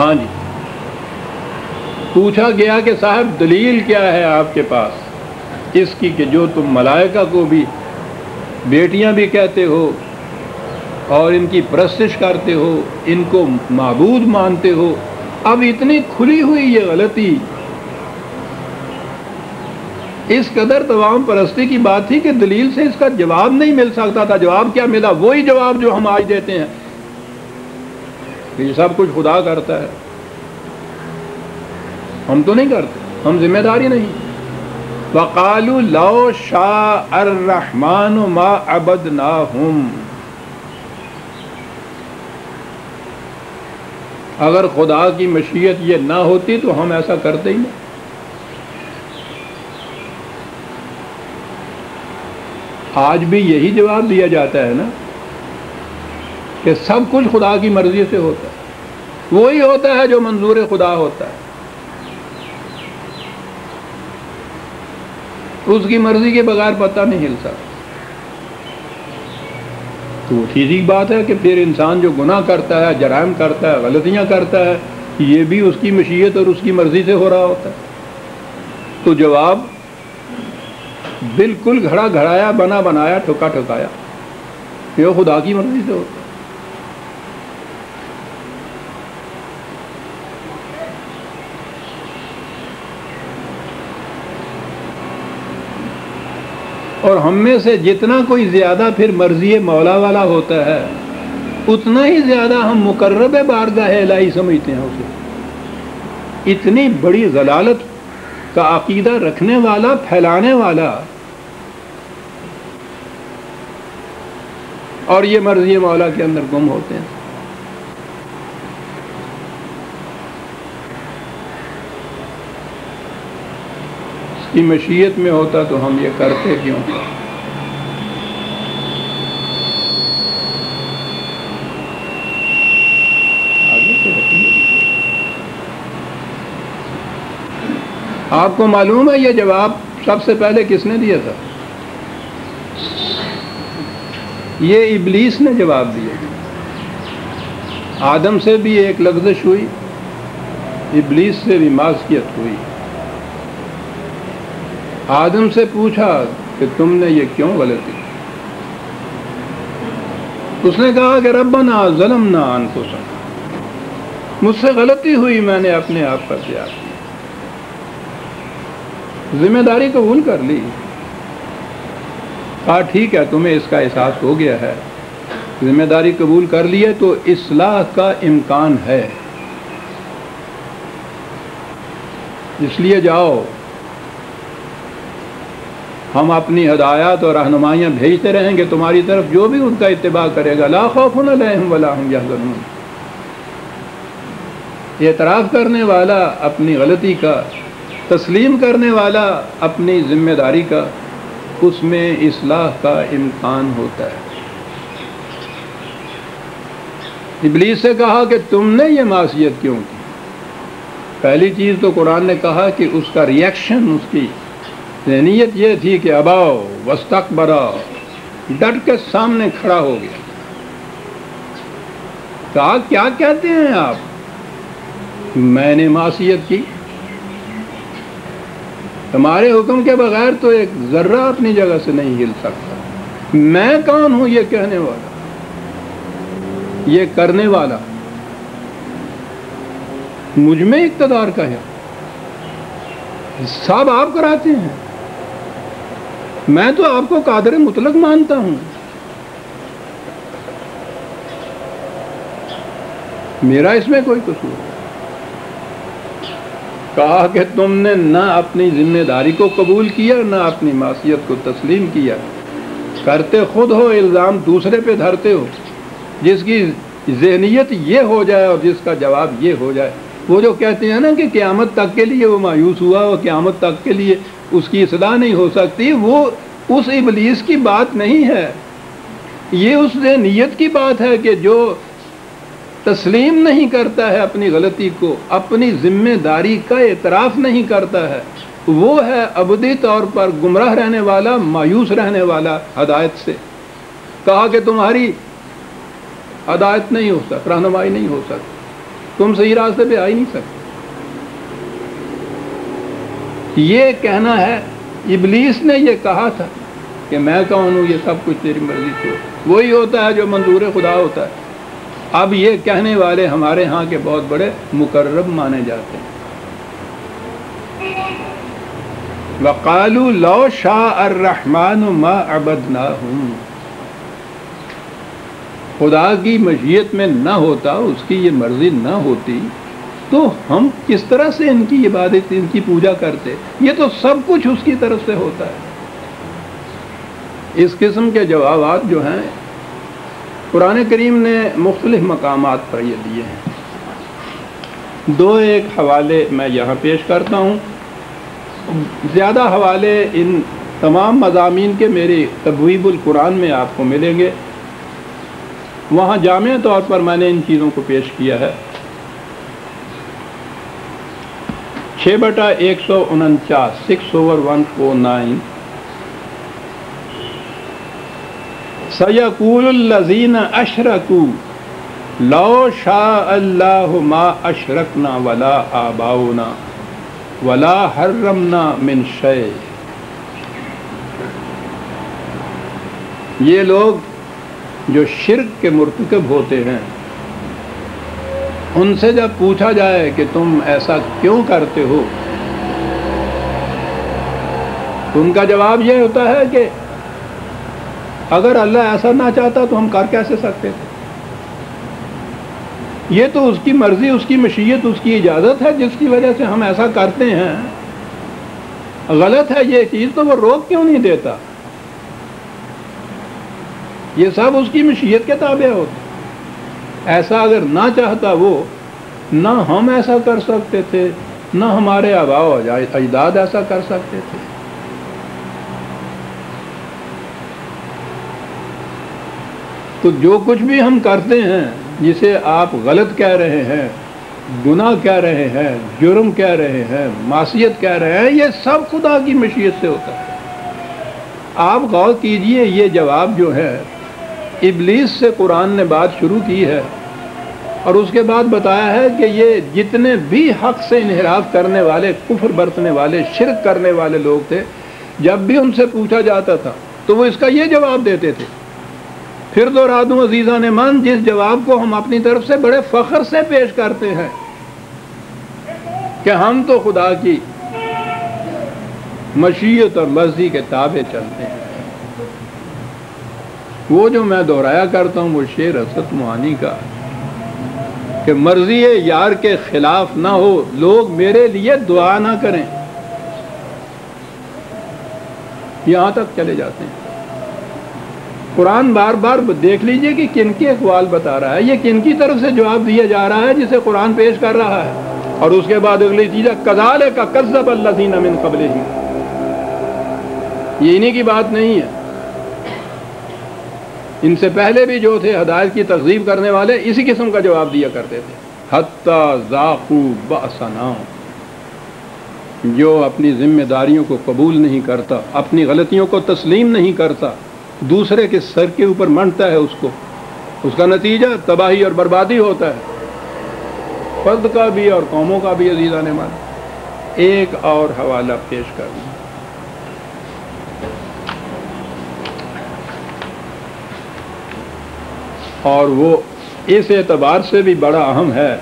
ہاں جی، پوچھا گیا کہ صاحب دلیل کیا ہے آپ کے پاس اس کی کہ جو تم ملائکہ کو بھی بیٹیاں بھی کہتے ہو اور ان کی پرستش کرتے ہو، ان کو معبود مانتے ہو، اب اتنی کھلی ہوئی یہ غلطی، اس قدر توام پرستی کی بات تھی کہ دلیل سے اس کا جواب نہیں مل سکتا تھا۔ جواب کیا ملا؟ وہی جواب جو ہم آج دیتے ہیں کہ یہ سب کچھ خدا کرتا ہے، ہم تو نہیں کرتے، ہم ذمہ داری نہیں۔ وَقَالُوا لَوْ شَاءَ الرَّحْمَنُ مَا عَبَدْنَاهُمْ، اگر خدا کی مشیت یہ نہ ہوتی تو ہم ایسا کرتے ہی نہیں۔ آج بھی یہی جواب دیا جاتا ہے نا کہ سب کچھ خدا کی مرضی سے ہوتا ہے، وہی ہوتا ہے جو منظور خدا ہوتا ہے، اس کی مرضی کے بغیر پتہ نہیں ہل سکتا۔ تو سیدھی بات ہے کہ پھر انسان جو گناہ کرتا ہے، جرائم کرتا ہے، غلطیاں کرتا ہے، یہ بھی اس کی مشیت اور اس کی مرضی سے ہو رہا ہوتا ہے۔ تو جواب بالکل گھڑا گھڑایا، بنا بنایا، ٹھکا ٹھکایا، یہ خدا کی مرضی سے ہوتا ہے۔ اور ہم میں سے جتنا کوئی زیادہ پھر مرضی مولا والا ہوتا ہے، اتنا ہی زیادہ ہم مقرب بارگاہ الہی سمجھتے ہیں اسے۔ اتنی بڑی ضلالت کا عقیدہ رکھنے والا، پھیلانے والا، اور یہ مرضی مولا کے اندر گم ہوتے ہیں۔ اس کی مشیت میں ہوتا تو ہم یہ کرتے کیوں؟ آپ کو معلوم ہے یہ جواب سب سے پہلے کس نے دیا تھا؟ یہ ابلیس نے جواب دیا۔ آدم سے بھی ایک لغزش ہوئی، ابلیس سے بھی معصیت ہوئی۔ آدم سے پوچھا کہ تم نے یہ کیوں غلطی؟ اس نے کہا کہ ربنا ظلمنا انفسنا، مجھ سے غلطی ہوئی، میں نے اپنے آپ پر کیا، ذمہ داری قبول کر لی۔ کہا ٹھیک ہے، تمہیں اس کا احساس ہو گیا ہے، ذمہ داری قبول کر لی ہے، تو اصلاح کا امکان ہے، اس لیے جاؤ، ہم اپنی ہدایات اور رہنمائیاں بھیجتے رہیں گے تمہاری طرف، جو بھی ان کا اتباع کرے گا لا خوف علیہم ولا ہم یحزنون۔ اعتراف کرنے والا اپنی غلطی کا، تسلیم کرنے والا اپنی ذمہ داری کا، اس میں اصلاح کا امکان ہوتا ہے۔ ابلیس سے کہا کہ تم نے یہ معصیت کیوں کی؟ پہلی چیز تو قرآن نے کہا کہ اس کا ریئیکشن، اس کی ذہنیت یہ تھی کہ اباؤ واستکبرا، ڈٹ کے سامنے کھڑا ہو گیا۔ کہا کیا کہتے ہیں آپ؟ میں نے معصیت کی؟ تمہارے حکم کے بغیر تو ایک ذرہ اپنی جگہ سے نہیں ہل سکتا۔ میں کون ہوں یہ کہنے والا، یہ کرنے والا؟ مجھ میں اقتدار کا ہے، سب آپ کراتے ہیں، میں تو آپ کو قادر مطلق مانتا ہوں، میرا اس میں کوئی قصور نہیں۔ کہا کہ تم نے نہ اپنی ذمہ داری کو قبول کیا، نہ اپنی معصیت کو تسلیم کیا، کرتے خود ہو، الزام دوسرے پہ دھرتے ہو۔ جس کی ذہنیت یہ ہو جائے اور جس کا جواب یہ ہو جائے، وہ جو کہتے ہیں نا کہ قیامت تک کے لیے وہ مایوس ہوا اور قیامت تک کے لیے اس کی اصلاح نہیں ہو سکتی، وہ اس ابلیس کی بات نہیں ہے، یہ اس ذہنیت کی بات ہے کہ جو تسلیم نہیں کرتا ہے اپنی غلطی کو، اپنی ذمہ داری کا اعتراف نہیں کرتا ہے، وہ ہے ابدی طور پر گمراہ رہنے والا، مایوس رہنے والا ہدایت سے۔ کہا کہ تمہاری ہدایت نہیں ہو سکتی، رہنمائی نہیں ہو سکتی، تم صحیح راستے پہ آ ہی نہیں سکتے. یہ کہنا ہے ابلیس نے یہ کہا تھا کہ میں کون ہوں، یہ سب کچھ تیری مرضی سے ہو. وہی ہوتا ہے جو منظور خدا ہوتا ہے. اب یہ کہنے والے ہمارے ہاں کے بہت بڑے مقرب مانے جاتے ہیں. وَقَالُوا لَوْ شَاءَ الرَّحْمَنُ مَا عَبَدْنَاهُمْ. خدا کی مشیت میں نہ ہوتا، اس کی یہ مرضی نہ ہوتی تو ہم کس طرح سے ان کی عبادت، ان کی پوجا کرتے؟ یہ تو سب کچھ اس کی طرف سے ہوتا ہے. اس قسم کے جوابات جو ہیں قرآن کریم نے مختلف مقامات پر یہ دیے ہیں. دو ایک حوالے میں یہاں پیش کرتا ہوں. زیادہ حوالے ان تمام مضامین کے میری تبویب القرآن میں آپ کو ملیں گے. وہاں جامع طور پر میں نے ان چیزوں کو پیش کیا ہے. 6/149 6/149 سَيَقُولُ الَّذِينَ أَشْرَكُوا لَوْ شَاءَ اللَّهُ مَا أَشْرَكْنَا وَلَا آبَاؤُنَا وَلَا حَرَّمْنَا مِنْ شَيْءٍ. یہ لوگ جو شرک کے مرتکب ہوتے ہیں ان سے جب پوچھا جائے کہ تم ایسا کیوں کرتے ہو تو ان کا جواب یہ ہوتا ہے کہ اگر اللہ ایسا نہ چاہتا تو ہم کر کیسے سکتے تھے. یہ تو اس کی مرضی، اس کی مشیت، اس کی اجازت ہے جس کی وجہ سے ہم ایسا کرتے ہیں. غلط ہے یہ چیز تو وہ روک کیوں نہیں دیتا؟ یہ سب اس کی مشیت کے تابع ہوتا. ایسا اگر نہ چاہتا وہ، نہ ہم ایسا کر سکتے تھے، نہ ہمارے آباء و اجداد ایسا کر سکتے تھے. تو جو کچھ بھی ہم کرتے ہیں جسے آپ غلط کہہ رہے ہیں، گناہ کہہ رہے ہیں، جرم کہہ رہے ہیں، معصیت کہہ رہے ہیں، یہ سب خدا کی مشیت سے ہوتا ہے. آپ غور کیجئے، یہ جواب جو ہے ابلیس سے قرآن نے بات شروع کی ہے اور اس کے بعد بتایا ہے کہ یہ جتنے بھی حق سے انحراف کرنے والے، کفر برتنے والے، شرک کرنے والے لوگ تھے، جب بھی ان سے پوچھا جاتا تھا تو وہ اس کا یہ جواب دیتے تھے. پھر دوہرا دوں عزیزان من، جس جواب کو ہم اپنی طرف سے بڑے فخر سے پیش کرتے ہیں کہ ہم تو خدا کی مشیت اور مرضی کے تابع چلتے ہیں. وہ جو میں دہرایا کرتا ہوں وہ شعر حضرت معانی کا کہ مرضی یار کے خلاف نہ ہو، لوگ میرے لیے دعا نہ کریں. یہاں تک چلے جاتے ہیں. قرآن بار بار دیکھ لیجئے کہ کن کے اقوال بتا رہا ہے، یہ کن کی طرف سے جواب دیا جا رہا ہے جسے قرآن پیش کر رہا ہے. اور اس کے بعد اگلی چیز ہے کذالک کذب الذین من قبلہم. یہ انہی کی بات نہیں ہے، ان سے پہلے بھی جو تھے ہدایت کی تکذیب کرنے والے اسی قسم کا جواب دیا کرتے تھے. حتی ذاقوا بأسنا، جو اپنی ذمہ داریوں کو قبول نہیں کرتا، اپنی غلطیوں کو تسلیم نہیں کرتا، دوسرے کے سر کے اوپر منڈتا ہے اس کا نتیجہ تباہی اور بربادی ہوتا ہے، فرد کا بھی اور قوموں کا بھی. عزیزان من، ایک اور حوالہ پیش کر دوں. اور وہ اس اعتبار سے بھی بڑا اہم ہے